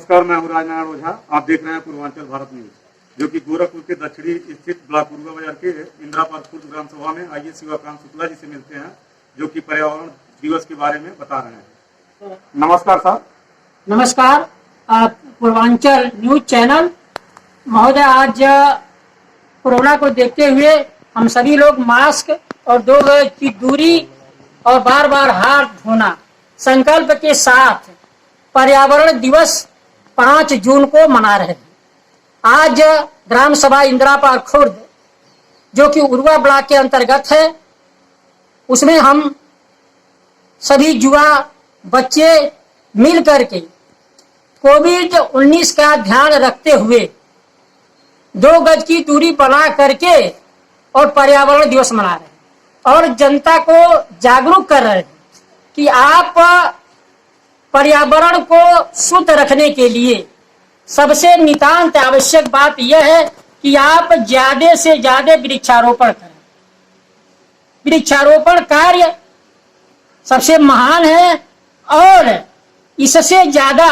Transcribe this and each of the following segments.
नमस्कार, मैं हूँ राजनारायण ओझा। आप देख रहे हैं पूर्वांचल भारत न्यूज, जो कि गोरखपुर के दक्षिणी स्थित ब्लॉक पूर्वा बाजार के इंदिरा पार्क खुर्द ग्राम सभा में आइए शिवाकांत शुक्ला जी से मिलते हैं, जो कि पर्यावरण दिवस के बारे में बता रहे हैं। नमस्कार साहब। नमस्कार, पूर्वांचल न्यूज चैनल महोदय। आज कोरोना को देखते हुए हम सभी लोग मास्क और 2 गज की दूरी और बार बार हाथ धोना संकल्प के साथ पर्यावरण दिवस 5 जून को मना रहे हैं। आज ग्राम सभा इंदिरा पार्क खुर्द, जो कि उर्वा ब्लॉक के अंतर्गत है, उसमें हम सभी युवा बच्चे मिल करके कोविड-19 का ध्यान रखते हुए 2 गज की दूरी बना करके और पर्यावरण दिवस मना रहे हैं और जनता को जागरूक कर रहे हैं कि आप पर्यावरण को शुद्ध रखने के लिए सबसे नितांत आवश्यक बात यह है कि आप ज्यादा से ज्यादा वृक्षारोपण करें। वृक्षारोपण कार्य सबसे महान है और इससे ज्यादा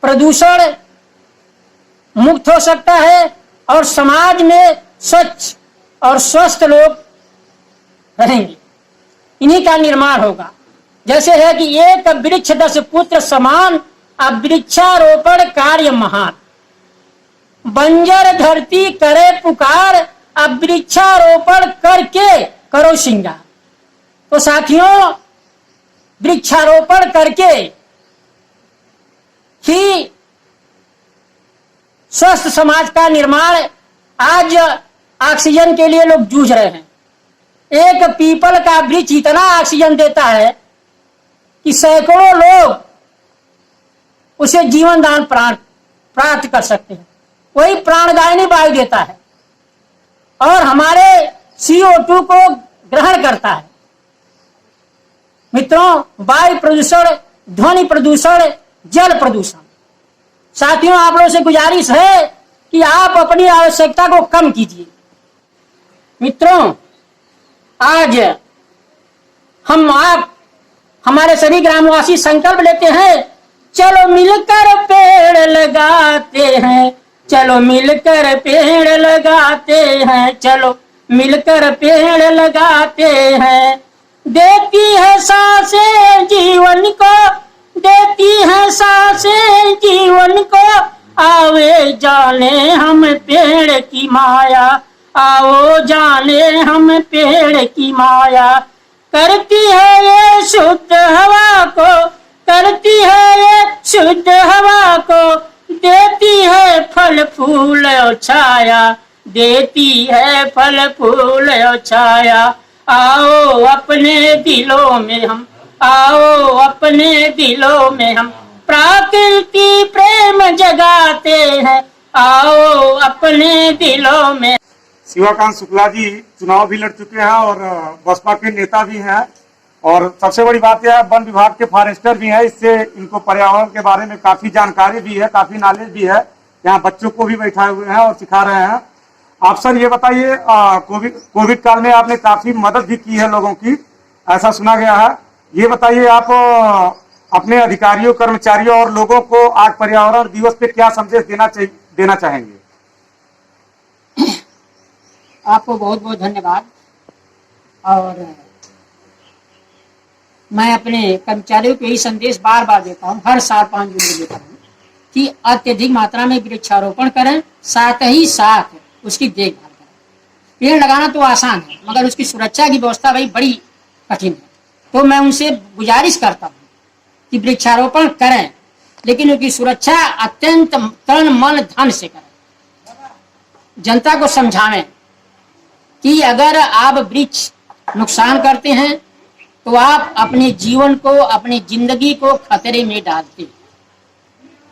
प्रदूषण मुक्त हो सकता है और समाज में स्वच्छ और स्वस्थ लोग रहेंगे। इन्हीं का निर्माण होगा। जैसे है कि एक वृक्ष 10 पुत्र समान, अब वृक्षारोपण कार्य महान। बंजर धरती करे पुकार, अब वृक्षारोपण करके करो श्रृंगार। तो साथियों, वृक्षारोपण करके ही स्वस्थ समाज का निर्माण। आज ऑक्सीजन के लिए लोग जूझ रहे हैं। एक पीपल का वृक्ष इतना ऑक्सीजन देता है कि सैकड़ों लोग उसे जीवन दान प्राप्त कर सकते हैं। वही प्राणदायिनी वायु देता है और हमारे CO2 को ग्रहण करता है। मित्रों, वायु प्रदूषण, ध्वनि प्रदूषण, जल प्रदूषण। साथियों, आप लोगों से गुजारिश है कि आप अपनी आवश्यकता को कम कीजिए। मित्रों, आज आप हमारे सभी ग्रामवासी संकल्प लेते हैं, चलो मिलकर पेड़ लगाते हैं, चलो मिलकर पेड़ लगाते हैं, चलो मिलकर पेड़ लगाते हैं। देती है सांसें जीवन को, देती है सांसें जीवन को, आवे जाने हम पेड़ की माया, आओ जाने हम पेड़ की माया। करती है ये शुद्ध हवा को, करती है ये शुद्ध हवा को, देती है फल फूल और छाया, देती है फल फूल और छाया। आओ अपने दिलों में हम, आओ अपने दिलों में हम प्रकृति प्रेम जगाते हैं, आओ अपने दिलों में। शिवाकांत शुक्ला जी चुनाव भी लड़ चुके हैं और बसपा के नेता भी हैं, और सबसे बड़ी बात यह है वन विभाग के फॉरेस्टर भी हैं। इससे इनको पर्यावरण के बारे में काफी जानकारी भी है, काफी नॉलेज भी है। यहाँ बच्चों को भी बैठाए हुए हैं और सिखा रहे हैं। आप सर ये बताइए, कोविड काल में आपने काफी मदद भी की है लोगों की, ऐसा सुना गया है। ये बताइए, आप अपने अधिकारियों, कर्मचारियों और लोगों को आज पर्यावरण दिवस पे क्या संदेश देना चाहेंगे? आपको बहुत बहुत धन्यवाद। और मैं अपने कर्मचारियों को यही संदेश बार बार देता हूँ, हर साल 5 जून को देता हूँ कि अत्यधिक मात्रा में वृक्षारोपण करें, साथ ही साथ उसकी देखभाल करें। पेड़ लगाना तो आसान है, मगर उसकी सुरक्षा की व्यवस्था भाई बड़ी कठिन है। तो मैं उनसे गुजारिश करता हूँ कि वृक्षारोपण करें, लेकिन उसकी सुरक्षा अत्यंत तन मन धन से करें। जनता को समझावें कि अगर आप वृक्ष नुकसान करते हैं तो आप अपने जीवन को, अपनी जिंदगी को खतरे में डालते हैं।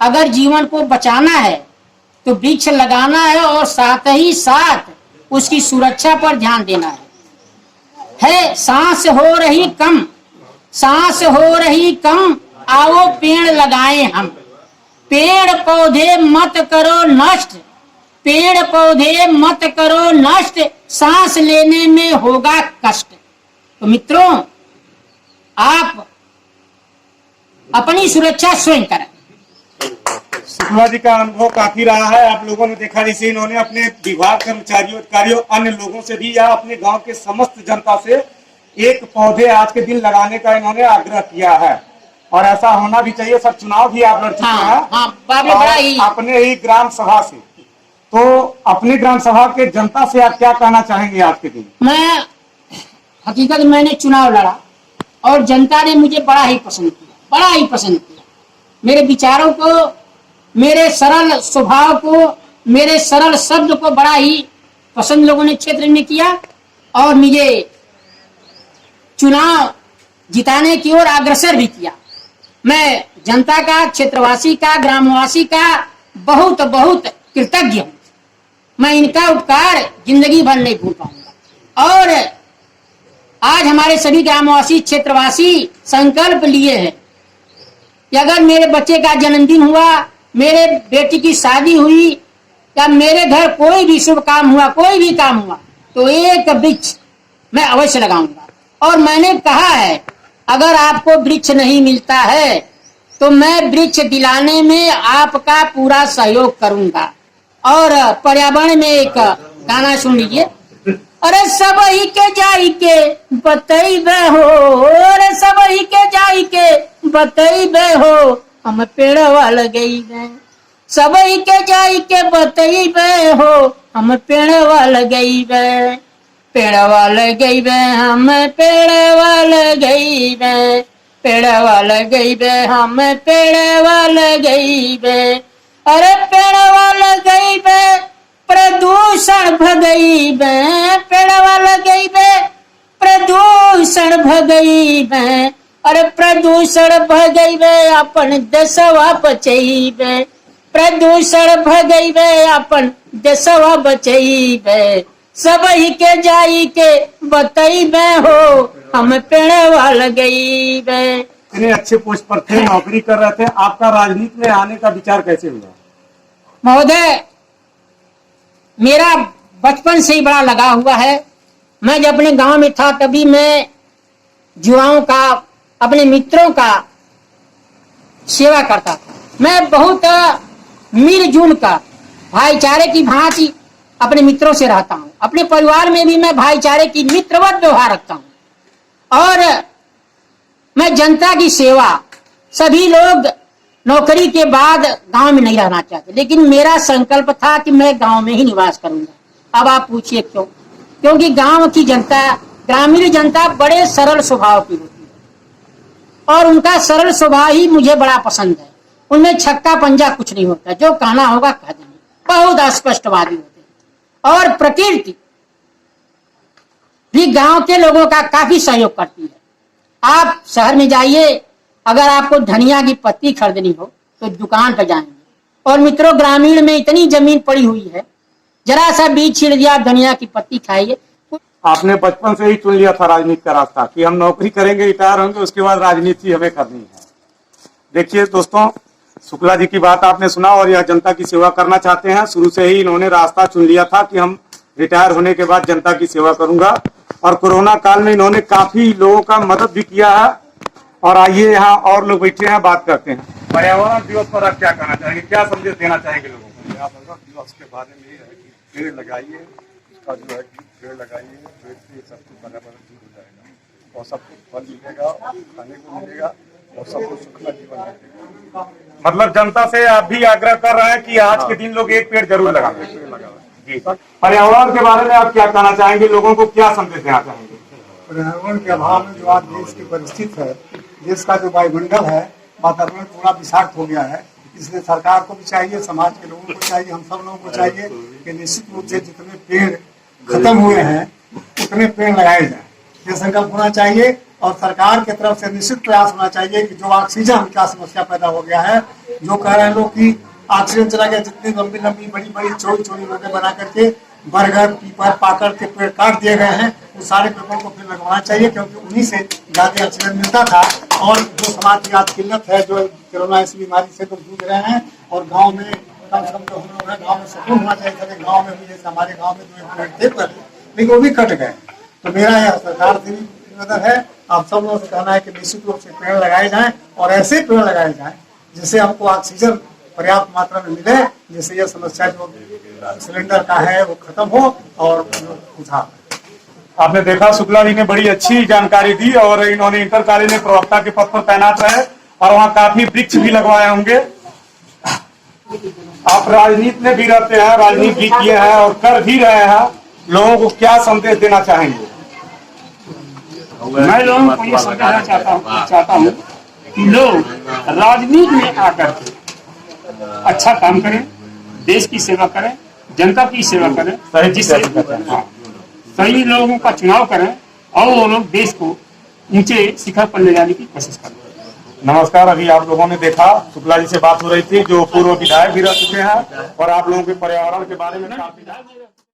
अगर जीवन को बचाना है तो वृक्ष लगाना है और साथ ही साथ उसकी सुरक्षा पर ध्यान देना है। सांस हो रही कम, सांस हो रही कम, आओ पेड़ लगाएं हम। पेड़ पौधे मत करो नष्ट, पेड़ पौधे मत करो नष्ट, सांस लेने में होगा कष्ट। तो मित्रों, आप अपनी सुरक्षा स्वयं करें। शुक्ला जी का अनुभव काफी रहा है। आप लोगों ने देखा, जैसे इन्होंने अपने विभाग कर्मचारियों अधिकारियों अन्य लोगों से भी या अपने गांव के समस्त जनता से एक पौधे आज के दिन लगाने का इन्होंने आग्रह किया है और ऐसा होना भी चाहिए। सर, चुनाव भी आप लड़ चुके हैं बाबे बड़ा ही अपने ही ग्राम सभा से, तो अपने ग्राम सभा के जनता से आप क्या कहना चाहेंगे आज के दिन? मैं हकीकत मैंने चुनाव लड़ा और जनता ने मुझे बड़ा ही पसंद किया, बड़ा ही पसंद किया। मेरे विचारों को, मेरे सरल स्वभाव को, मेरे सरल शब्द को बड़ा ही पसंद लोगों ने क्षेत्र में किया और मुझे चुनाव जिताने की ओर अग्रसर भी किया। मैं जनता का, क्षेत्रवासी का, ग्रामवासी का बहुत बहुत कृतज्ञ हूँ। मैं इनका उपकार जिंदगी भर नहीं भूल पाऊंगा। और आज हमारे सभी ग्रामवासी, क्षेत्रवासी संकल्प लिए हैं कि अगर मेरे बच्चे का जन्मदिन हुआ, मेरे बेटी की शादी हुई या मेरे घर कोई भी शुभ काम हुआ, कोई भी काम हुआ, तो एक वृक्ष मैं अवश्य लगाऊंगा। और मैंने कहा है, अगर आपको वृक्ष नहीं मिलता है तो मैं वृक्ष दिलाने में आपका पूरा सहयोग करूंगा। और पर्यावरण में एक गाना सुन लीजिए। अरे सब ही के जाई के बतैबे हो, अरे सब ही के जाई के बतैबे हो, हम पेड़वा लगैबे। सब ही के जाई के बतैबे हो, हम पेड़वा लगैबे। पेड़वा लगैबे, हम पेड़वा लगैबे। पेड़वा लगैबे, हम पेड़वा लगैबे। अरे पेड़वा लगैबे, प्रदूषण भगैबे। पेड़वा लगैबे, प्रदूषण भगैबे। अरे प्रदूषण भगैबे, अपन देशवा बचैबे। प्रदूषण भगैबे, अपन देशवा बचैबे। सब ही के जाई के बतैबे हो, हम पेड़वा लगैबे। इतने अच्छे पोस्ट पर थे, नौकरी कर रहे थे, आपका राजनीति में आने का विचार कैसे हुआ? महोदय, मेरा बचपन से ही बड़ा लगा हुआ है। मैं जब अपने गांव में था तभी मैं युवाओं का, अपने मित्रों का सेवा करता था। मैं बहुत मिलजुल कर भाईचारे की भांति अपने मित्रों से रहता हूँ। अपने परिवार में भी मैं भाईचारे की मित्रवत व्यवहार रखता हूँ। और मैं जनता की सेवा, सभी लोग नौकरी के बाद गांव में नहीं रहना चाहते, लेकिन मेरा संकल्प था कि मैं गांव में ही निवास करूंगा। अब आप पूछिए क्यों? क्योंकि गांव की जनता, ग्रामीण जनता बड़े सरल स्वभाव की होती है और उनका सरल स्वभाव ही मुझे बड़ा पसंद है। उनमें छक्का पंजा कुछ नहीं होता, जो कहना होगा कह देंगे, बहुत स्पष्टवादी होते हैं। और प्रकृति भी गांव के लोगों का काफी सहयोग करती है। आप शहर में जाइए, अगर आपको धनिया की पत्ती खरीदनी हो तो दुकान पर जाएंगे, और मित्रों ग्रामीण में इतनी जमीन पड़ी हुई है, जरा सा बीज छीड़ दिया, धनिया की पत्ती खाइए। आपने बचपन से ही चुन लिया था राजनीति का रास्ता कि हम नौकरी करेंगे, रिटायर होंगे, उसके बाद राजनीति हमें करनी है। देखिए दोस्तों, शुक्ला जी की बात आपने सुना और यह जनता की सेवा करना चाहते हैं। शुरू से ही इन्होंने रास्ता चुन लिया था कि हम रिटायर होने के बाद जनता की सेवा करूंगा। और कोरोना काल में इन्होंने काफी लोगों का मदद भी किया है। और आइए, यहाँ और लोग बैठे हैं, बात करते हैं। पर्यावरण दिवस पर आप क्या कहना चाहेंगे, क्या संदेश देना चाहेंगे लोगों को? पर्यावरण दिवस के बारे में ये है कि पेड़ लगाइए, उसका जो है कि पेड़ लगाइए, पेड़ से सब कुछ पर्यावरण दूर हो जाएगा और सब कुछ फल मिलेगा, खाने को मिलेगा और सब कुछ सुखला जीवन मिलेगा। मतलब जनता से आप भी आग्रह कर रहे हैं कि आज के दिन लोग एक पेड़ जरूर लगाएं। जी, पर्यावरण के बारे में आप क्या कहना चाहेंगे, लोगों को क्या संदेश देना चाहेंगे? पर्यावरण के अभाव में जो आज देश की परिस्थिति है, देश का जो वायुमंडल है, वातावरण पूरा विषाक्त हो गया है। इसलिए सरकार को भी चाहिए, समाज के लोगों को चाहिए, हम सब लोगों को चाहिए कि निश्चित रूप से जितने पेड़ खत्म हुए हैं उतने पेड़ लगाए जाए। ये संकल्प होना चाहिए और सरकार की तरफ से निश्चित प्रयास होना चाहिए कि जो ऑक्सीजन का समस्या पैदा हो गया है, जो कह रहे हैं लोग कि ऑक्सीजन चला गया, जितनी लंबी लंबी बड़ी बड़ी छोटी छोटी रोडें बना करके बरगद, पीपल, पाकड़ के पेड़ काट दिए गए हैं, उस सारे पेड़ों को फिर लगवाना चाहिए, क्योंकि उन्हीं से ज्यादा ऑक्सीजन मिलता था। और जो समाज की आज किल्लत है, जो कोरोना इस बीमारी से तो जूझ रहे हैं, और गांव में कम से कम जो हम लोग हैं, गांव में सुकून होना चाहिए था। गाँव में भी जैसे हमारे गाँव में जो पेड़ थे पहले, लेकिन वो भी कट गए। तो मेरा यह सरकार से भी निवेदन है, आप सब लोगों से कहना है कि निश्चित रूप से पेड़ लगाए जाएं और ऐसे पेड़ लगाए जाएं जिससे हमको ऑक्सीजन पर्याप्त मात्रा में मिले, जिससे यह समस्या जो सिलेंडर का है वो खत्म हो और सुधार। आपने देखा शुक्ला जी ने बड़ी अच्छी जानकारी दी और इन्होंने इंटर कॉलेज में प्रवक्ता के पद पर तैनात रहे और वहाँ काफी वृक्ष भी लगवाए होंगे। आप राजनीति में भी रहते हैं, राजनीति भी किए हैं और कर भी रहे हैं, लोगों को क्या संदेश देना चाहेंगे? मैं लोगों को ये समझाना चाहता हूँ कि लोग राजनीति में आकर के अच्छा काम करें, देश की सेवा करें, जनता की सेवा करें, जिससे सही लोगों का चुनाव करें और वो लोग देश को ऊंचे शिखर पर ले जाने की कोशिश करें। नमस्कार, अभी आप लोगों ने देखा शुक्ला जी से बात हो रही थी जो पूर्व विधायक भी रह चुके हैं और आप लोगों के पर्यावरण के बारे में काफी